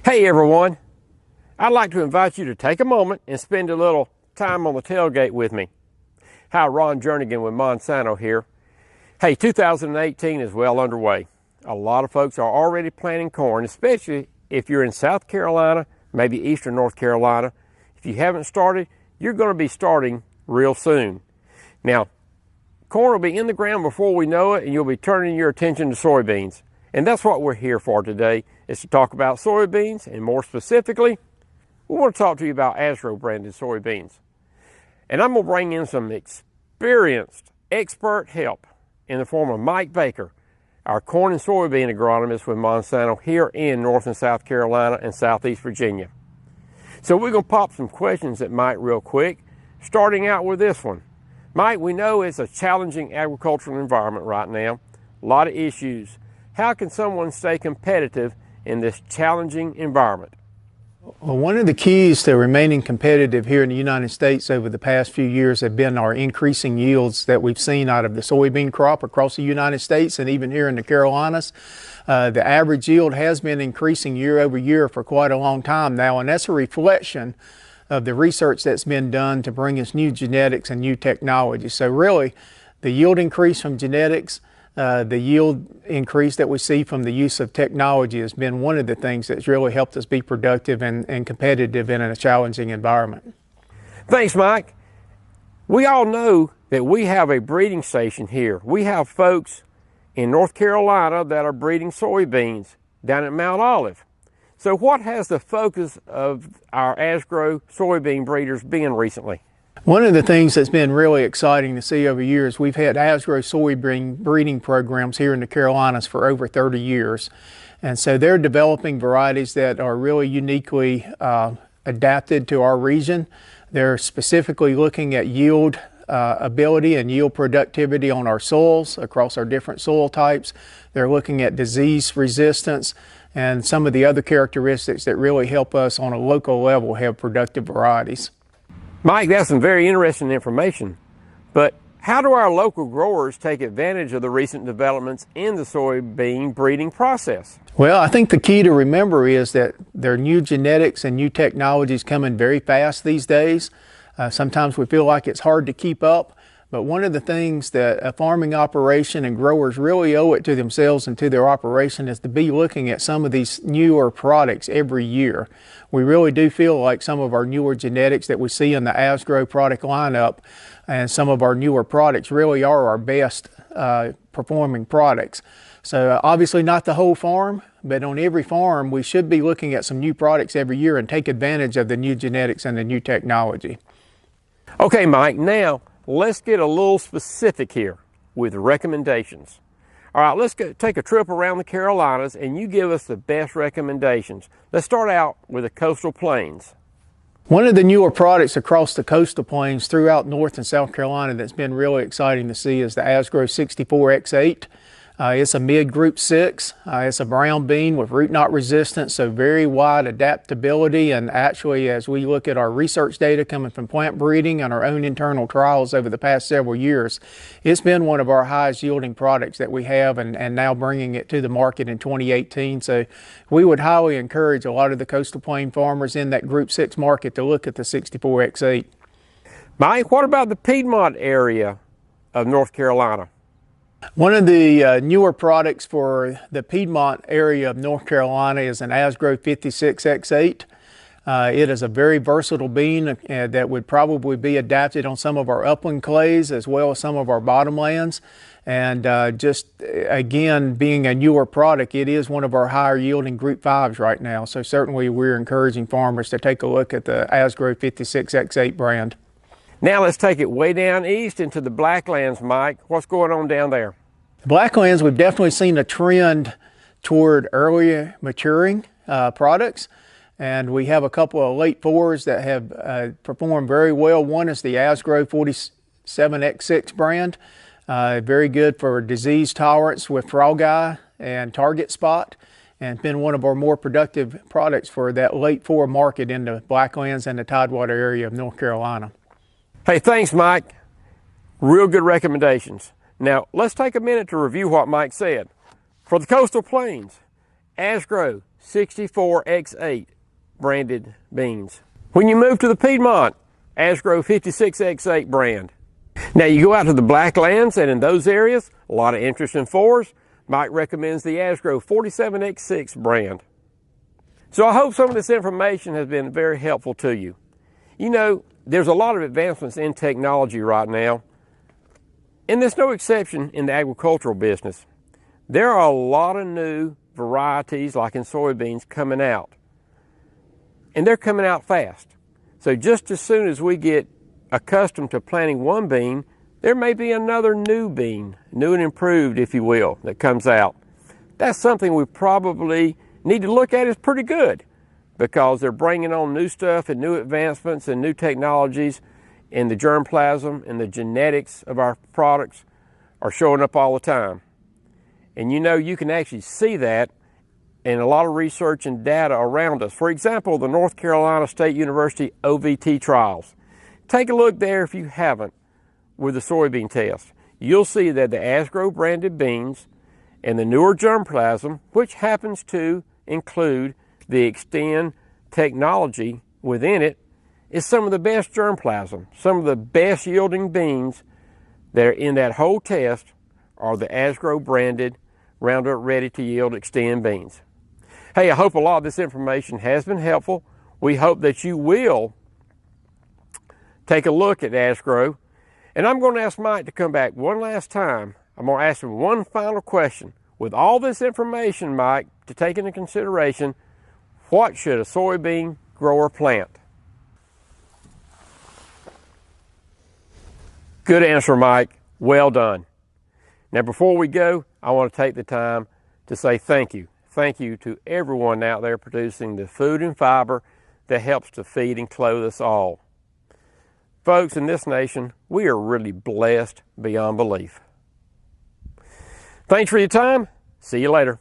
Hey everyone, I'd like to invite you to take a moment and spend a little time on the tailgate with me. Hi, Ron Jernigan with Monsanto here. Hey, 2018 is well underway. A lot of folks are already planting corn, especially if you're in South Carolina, maybe eastern North Carolina. If you haven't started, you're going to be starting real soon. Now, corn will be in the ground before we know it, and you'll be turning your attention to soybeans. And that's what we're here for today, is to talk about soybeans, and more specifically, we want to talk to you about Asgrow branded soybeans. And I'm going to bring in some experienced expert help in the form of Mike Baker, our corn and soybean agronomist with Monsanto here in North and South Carolina and Southeast Virginia. So we're going to pop some questions at Mike real quick, starting out with this one. Mike, we know it's a challenging agricultural environment right now, a lot of issues. How can someone stay competitive in this challenging environment? Well, one of the keys to remaining competitive here in the United States over the past few years have been our increasing yields that we've seen out of the soybean crop across the United States and even here in the Carolinas. The average yield has been increasing year over year for quite a long time now, and that's a reflection of the research that's been done to bring us new genetics and new technology. So really, the yield increase from genetics, the yield increase that we see from the use of technology has been one of the things that's really helped us be productive and competitive in a challenging environment. Thanks, Mike. We all know that we have a breeding station here. We have folks in North Carolina that are breeding soybeans down at Mount Olive. So what has the focus of our Asgrow soybean breeders been recently? One of the things that's been really exciting to see over years, we've had Asgrow soybean breeding programs here in the Carolinas for over 30 years. And so they're developing varieties that are really uniquely adapted to our region. They're specifically looking at yield ability and yield productivity on our soils across our different soil types. They're looking at disease resistance and some of the other characteristics that really help us on a local level have productive varieties. Mike, that's some very interesting information, but how do our local growers take advantage of the recent developments in the soybean breeding process? Well, I think the key to remember is that there are new genetics and new technologies coming very fast these days. Sometimes we feel like it's hard to keep up, but one of the things that a farming operation and growers really owe it to themselves and to their operation is to be looking at some of these newer products every year. We really do feel like some of our newer genetics that we see in the Asgrow product lineup and some of our newer products really are our best performing products. So obviously not the whole farm, but on every farm we should be looking at some new products every year and take advantage of the new genetics and the new technology. Okay, Mike, now let's get a little specific here with recommendations. All right, let's take a trip around the Carolinas and you give us the best recommendations. Let's start out with the coastal plains. One of the newer products across the coastal plains throughout North and South Carolina that's been really exciting to see is the Asgrow 64X8. It's a mid-group 6. It's a brown bean with root knot resistance, so very wide adaptability. And actually, as we look at our research data coming from plant breeding and our own internal trials over the past several years, it's been one of our highest yielding products that we have and now bringing it to the market in 2018. So we would highly encourage a lot of the coastal plain farmers in that group 6 market to look at the 64X8. Mike, what about the Piedmont area of North Carolina? One of the newer products for the Piedmont area of North Carolina is an Asgrow 56X8. It is a very versatile bean that would probably be adapted on some of our upland clays as well as some of our bottomlands. And just again, being a newer product, it is one of our higher yielding group 5s right now. So certainly we're encouraging farmers to take a look at the Asgrow 56X8 brand. Now let's take it way down east into the Blacklands, Mike. What's going on down there? The Blacklands, we've definitely seen a trend toward earlier maturing products. And we have a couple of late 4s that have performed very well. One is the Asgrow 47X6 brand. Very good for disease tolerance with frog eye and target spot. And been one of our more productive products for that late 4 market in the Blacklands and the Tidewater area of North Carolina. Hey, thanks, Mike. Real good recommendations. Now, let's take a minute to review what Mike said. For the coastal plains, Asgrow 64X8 branded beans. When you move to the Piedmont, Asgrow 56X8 brand. Now you go out to the Blacklands, and in those areas, a lot of interest in fours. Mike recommends the Asgrow 47X6 brand. So I hope some of this information has been very helpful to you. You know, there's a lot of advancements in technology right now, and there's no exception in the agricultural business. There are a lot of new varieties, like in soybeans, coming out, and they're coming out fast. So just as soon as we get accustomed to planting one bean, there may be another new bean, new and improved, if you will, that comes out. That's something we probably need to look at as pretty good, because they're bringing on new stuff and new advancements and new technologies, and the germplasm and the genetics of our products are showing up all the time. And you know, you can actually see that in a lot of research and data around us. For example, the North Carolina State University OVT trials. Take a look there if you haven't with the soybean test. You'll see that the Asgrow branded beans and the newer germplasm, which happens to include the Extend technology within it, is some of the best germplasm. Some of the best yielding beans that are in that whole test are the Asgrow branded Roundup Ready to Yield Extend beans. Hey, I hope a lot of this information has been helpful. We hope that you will take a look at Asgrow. And I'm going to ask Mike to come back one last time. I'm going to ask him one final question. With all this information, Mike, to take into consideration, what should a soybean grower plant? Good answer, Mike. Well done. Now, before we go, I want to take the time to say thank you. Thank you to everyone out there producing the food and fiber that helps to feed and clothe us all. Folks, in this nation, we are really blessed beyond belief. Thanks for your time. See you later.